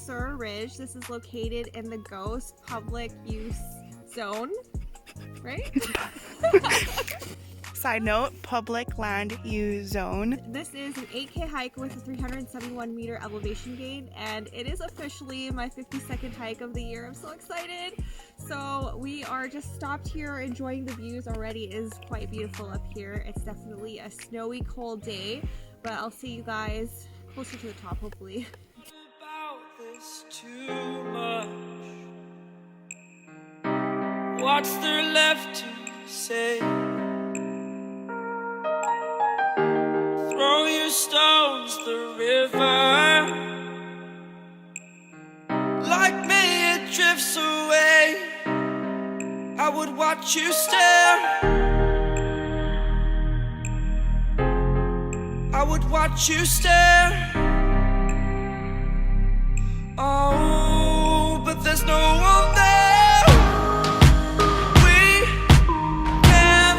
Lesueur Ridge. This is located in the Ghost Public Use Zone, right? Side note, public land use zone. This is an 8K hike with a 371 meter elevation gain, and it is officially my 52nd hike of the year. I'm so excited. So we are just stopped here enjoying the views already. It is quite beautiful up here. It's definitely a snowy, cold day, but I'll see you guys closer to the top, hopefully. About this too much. What's there left to say? Throw your stones the river. Like me it drifts away. I would watch you stare. I would watch you stare. Oh, but there's no one there. We can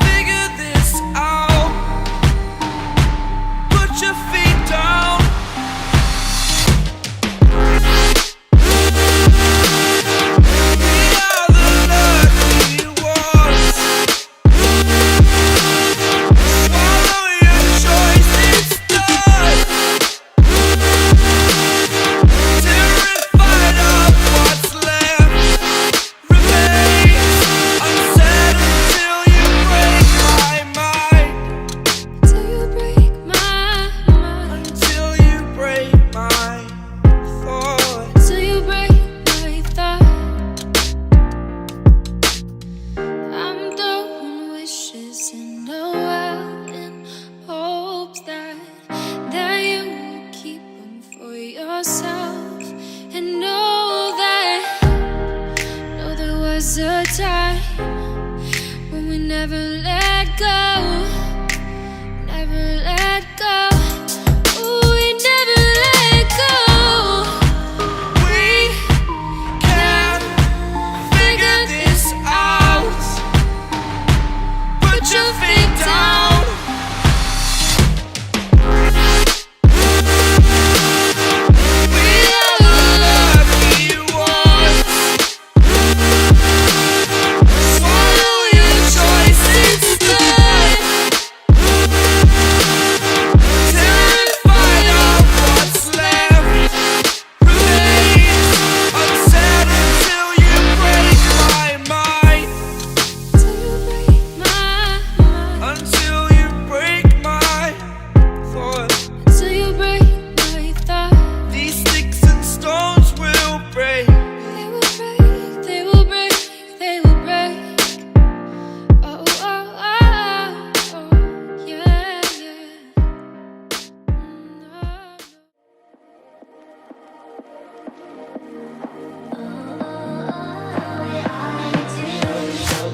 figure this out. Put your feet down. We are the lucky ones. Swallow your choice, it's done. Terrified of what's left remains unsaid until you break my mind. Till you break my mind. Until you break my thought. Till you break my thought. I'm throwing wishes in the well in hopes that you will keep them for yourself. And know there was a time when we never let go. Never let go. Ooh, we never let go. We can figure this out. Put your feet down. We are the lucky ones. Swallow your choice, it's done. Terrified of what's left remains unsaid until you break my mind. Till you break my mind. Until you break my thought. Till you break my thought. These sticks and stones will break. They will break, they will break, they will break. Oh, oh, oh, oh, yeah, yeah.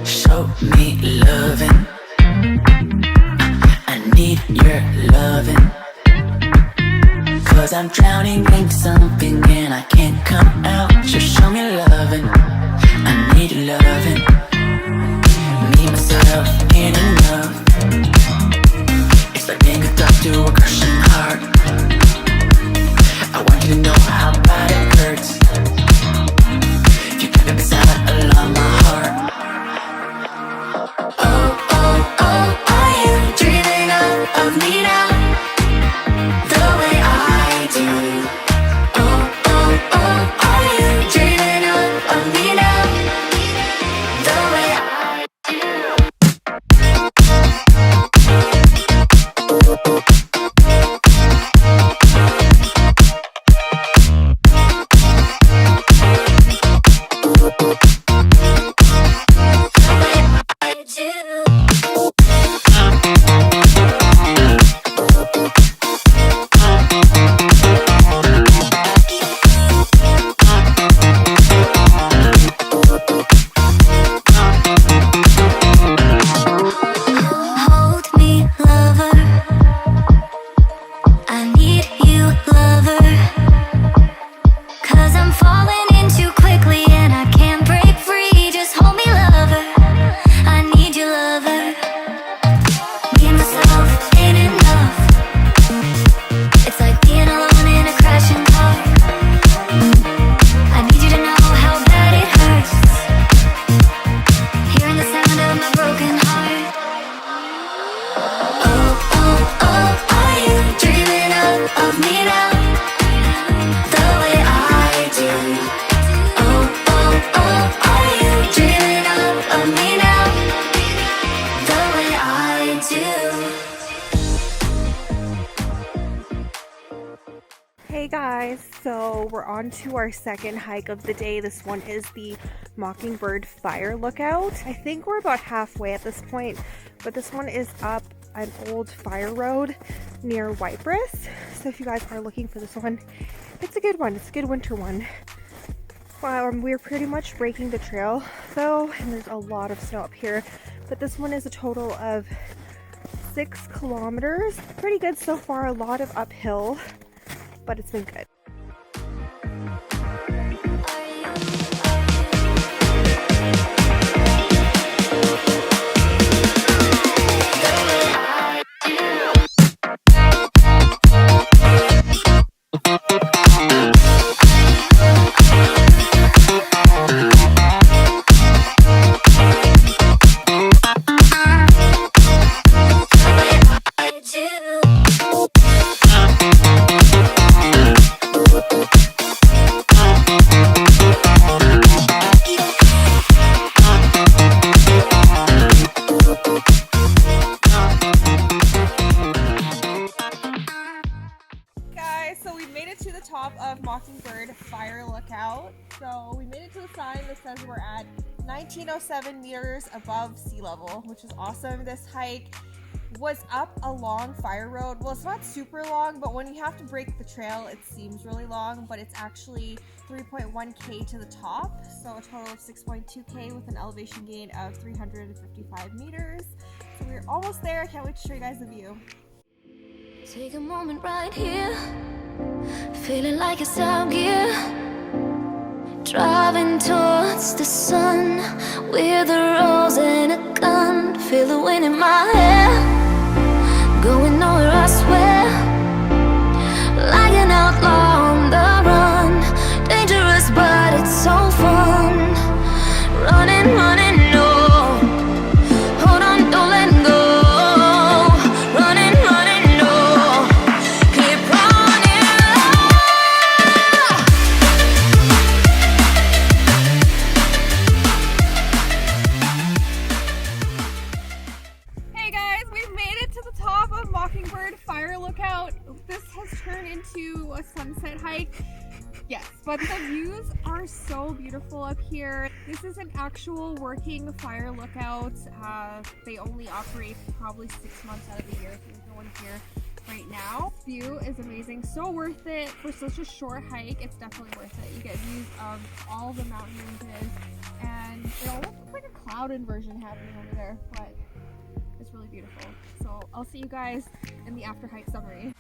Show me loving. I need your loving. Cause I'm drowning in something and I can't come out. Just show me loving. I need loving. Me, myself, ain't enough. It's like being a dog to a crushing heart. I want you to know how bad it hurts. You keep it beside along my heart. Oh, oh, oh, are you dreaming of me now? The way I do. Oh, oh, oh, are you dreaming of me now? The me now the way I do. Oh, oh, oh, are you dreaming of me now the way I do? Hey guys, so we're on to our second hike of the day. This one is the Mockingbird Fire Lookout. I think we're about halfway at this point, but this one is up an old fire road near Waiparous. So if you guys are looking for this one, it's a good one. It's a good winter one. We're pretty much breaking the trail though, and there's a lot of snow up here, but this one is a total of 6 kilometers. Pretty good so far, a lot of uphill, but it's been good. Top of Mockingbird Fire Lookout. So we made it to the sign that says we're at 1907 meters above sea level, which is awesome. This hike was up a long fire road. Well, it's not super long, but when you have to break the trail, it seems really long, but it's actually 3.1k to the top, so a total of 6.2k with an elevation gain of 355 meters. So we're almost there. I can't wait to show you guys the view. Take a moment right here, feeling like it's out gear, driving towards the sun with a rose and a gun. Feel the wind in my hair, going nowhere I swear, like an outlaw on the run. Dangerous but it's so fun, running, running, no, hold on, don't let go. Mockingbird Fire Lookout. This has turned into a sunset hike. Yes, but the views are so beautiful up here. This is an actual working fire lookout. They only operate probably 6 months out of the year. There's no one here right now. This view is amazing. So worth it for such a short hike. It's definitely worth it. You get views of all the mountain ranges, and it almost looks like a cloud inversion happening over there, but it's really beautiful. So I'll see you guys in the after hike summary.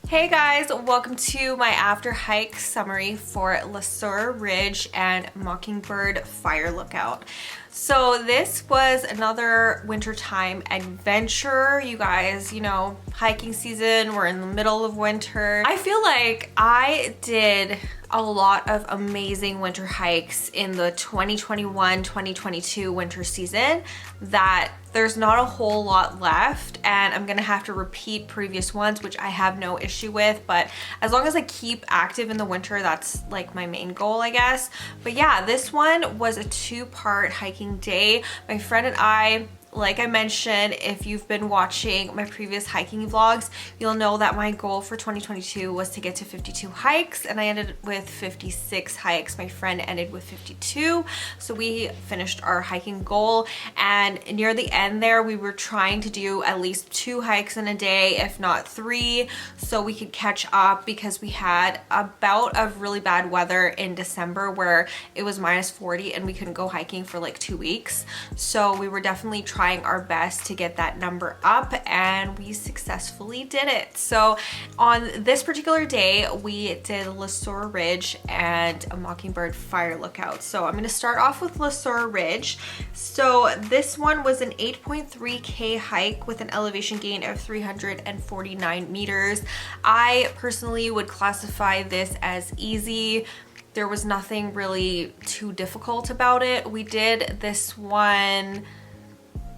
Hey guys, welcome to my after hike summary for Lesueur Ridge and Mockingbird Fire Lookout. So this was another wintertime adventure, you guys. You know, hiking season, we're in the middle of winter. I feel like I did a lot of amazing winter hikes in the 2021-2022 winter season that there's not a whole lot left, and I'm gonna have to repeat previous ones, which I have no issue with, but as long as I keep active in the winter, that's like my main goal, I guess. But yeah, this one was a 2-part hiking day. My friend and I, like I mentioned, if you've been watching my previous hiking vlogs, you'll know that my goal for 2022 was to get to 52 hikes, and I ended with 56 hikes. My friend ended with 52, so we finished our hiking goal. And near the end there, we were trying to do at least 2 hikes in a day, if not 3, so we could catch up, because we had a bout of really bad weather in December where it was -40 and we couldn't go hiking for like 2 weeks. So we were definitely trying our best to get that number up, and we successfully did it. So on this particular day, we did Lesueur Ridge and a Mockingbird fire lookout. So I'm going to start off with Lesueur Ridge. So this one was an 8.3K hike with an elevation gain of 349 meters. I personally would classify this as easy. There was nothing really too difficult about it. We did this one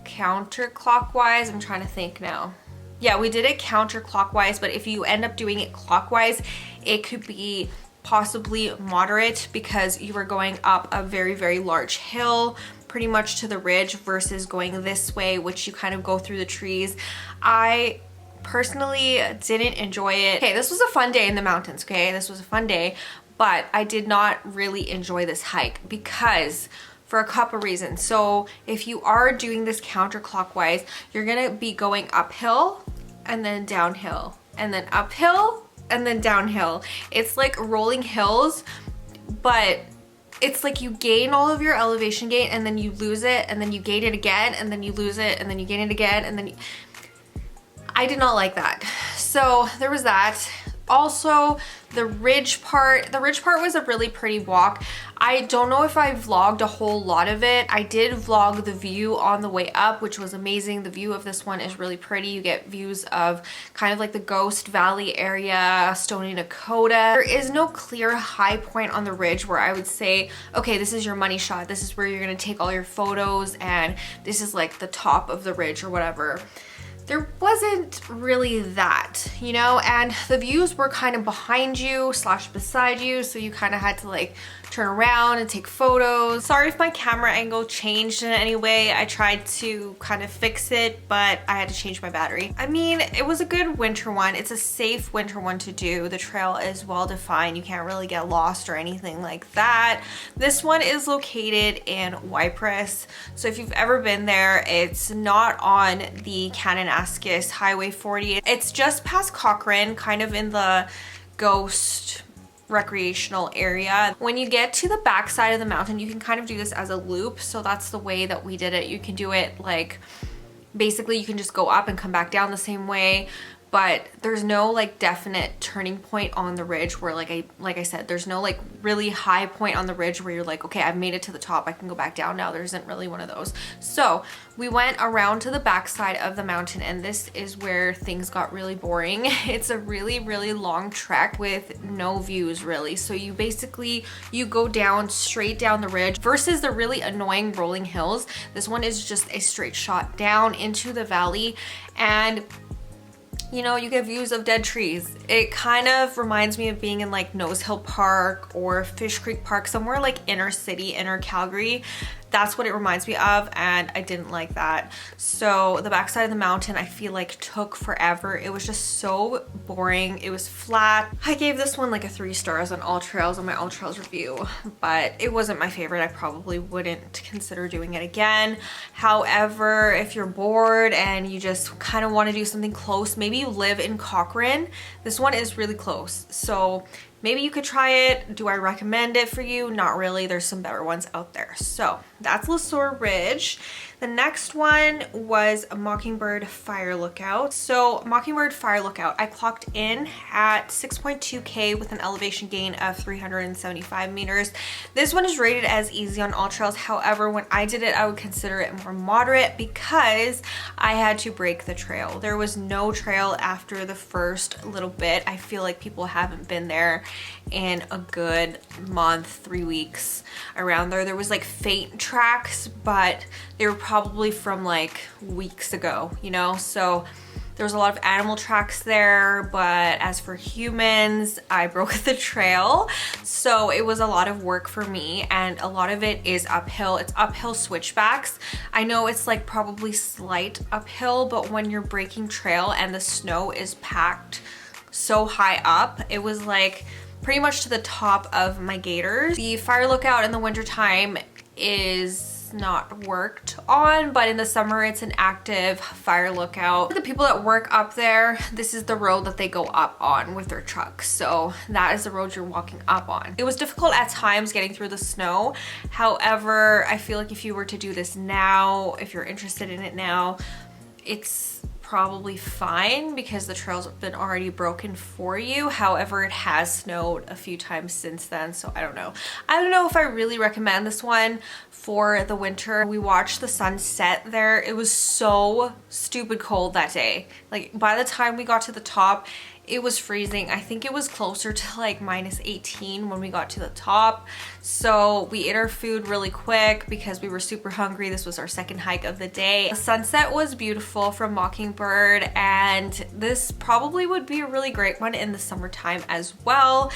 counterclockwise. I'm trying to think now. Yeah, we did it counterclockwise, but if you end up doing it clockwise, it could be possibly moderate because you were going up a very, very large hill pretty much to the ridge versus going this way, which you kind of go through the trees. I personally didn't enjoy it. Okay, this was a fun day in the mountains, okay? This was a fun day, but I did not really enjoy this hike because for a couple reasons. So if you are doing this counterclockwise, you're gonna be going uphill and then downhill and then uphill and then downhill. It's like rolling hills, but it's like you gain all of your elevation gain and then you lose it and then you gain it again and then you lose it and then you gain it again and then I did not like that. So there was that. Also, the ridge part was a really pretty walk. I don't know if I vlogged a whole lot of it. I did vlog the view on the way up, which was amazing. The view of this one is really pretty. You get views of kind of like the Ghost Valley area, Stony Dakota. There is no clear high point on the ridge where I would say, okay, this is your money shot. This is where you're gonna take all your photos and this is like the top of the ridge or whatever. There wasn't really that, you know, and the views were kind of behind you / beside you, so you kind of had to like turn around and take photos. Sorry if my camera angle changed in any way. I tried to kind of fix it, but I had to change my battery. I mean, it was a good winter one. It's a safe winter one to do. The trail is well defined. You can't really get lost or anything like that. This one is located in Waiparous. So if you've ever been there, it's not on the Kananaskis Highway 40. It's just past Cochrane, kind of in the Ghost recreational area. When you get to the back side of the mountain, you can kind of do this as a loop. So that's the way that we did it. You can do it like, basically you can just go up and come back down the same way, but there's no like definite turning point on the ridge where like I said, there's no like really high point on the ridge where you're like, okay, I've made it to the top, I can go back down now. There isn't really one of those. So we went around to the back side of the mountain, and this is where things got really boring. It's a really, really long trek with no views really. So you basically, you go down straight down the ridge versus the really annoying rolling hills. This one is just a straight shot down into the valley, and you know, you get views of dead trees. It kind of reminds me of being in like Nose Hill Park or Fish Creek Park, somewhere like inner city, inner Calgary. That's what it reminds me of, and I didn't like that. So the backside of the mountain, I feel like took forever. It was just so boring. It was flat. I gave this one like a 3 stars on All Trails on my All Trails review, but it wasn't my favorite. I probably wouldn't consider doing it again. However, if you're bored and you just kind of want to do something close, maybe you live in Cochrane, this one is really close. So maybe you could try it. Do I recommend it for you? Not really. There's some better ones out there. So that's Lesueur Ridge. The next one was a Mockingbird fire lookout. So Mockingbird fire lookout, I clocked in at 6.2K with an elevation gain of 375 meters. This one is rated as easy on All Trails. However, when I did it, I would consider it more moderate because I had to break the trail. There was no trail after the first little bit. I feel like people haven't been there in a good month, 3 weeks around there. There was like faint tracks, but they were probably from like weeks ago, you know? So there was a lot of animal tracks there, but as for humans, I broke the trail. So it was a lot of work for me, and a lot of it is uphill. It's uphill switchbacks. I know it's like probably slight uphill, but when you're breaking trail and the snow is packed so high up, it was like pretty much to the top of my gaiters. The fire lookout in the wintertime is not worked on, but in the summer it's an active fire lookout. The people that work up there, this is the road that they go up on with their trucks, so that is the road you're walking up on. It was difficult at times getting through the snow. However, I feel like if you were to do this now, if you're interested in it now, it's probably fine because the trails have been already broken for you. However, it has snowed a few times since then, so I don't know. I don't know if I really recommend this one for the winter. We watched the sunset there. It was so stupid cold that day. Like by the time we got to the top, it was freezing. I think it was closer to like -18 when we got to the top. So we ate our food really quick because we were super hungry. This was our second hike of the day. The sunset was beautiful from Mockingbird, and this probably would be a really great one in the summertime as well.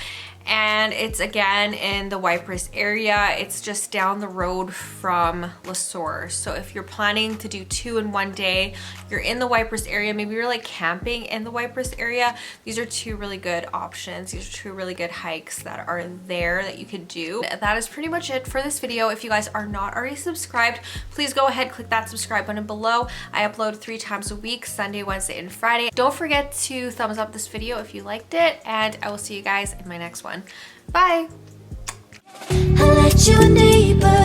And it's again in the waiparous area. It's just down the road from Lesueur. So if you're planning to do 2 in one day, you're in the waiparous area, maybe you're like camping in the waiparous area, these are 2 really good options. These are 2 really good hikes that are there that you could do. That is pretty much it for this video. If you guys are not already subscribed, please go ahead, click that subscribe button below. I upload 3 times a week, Sunday, Wednesday, and Friday. Don't forget to thumbs up this video if you liked it, and I will see you guys in my next one. Bye! I let you neighbor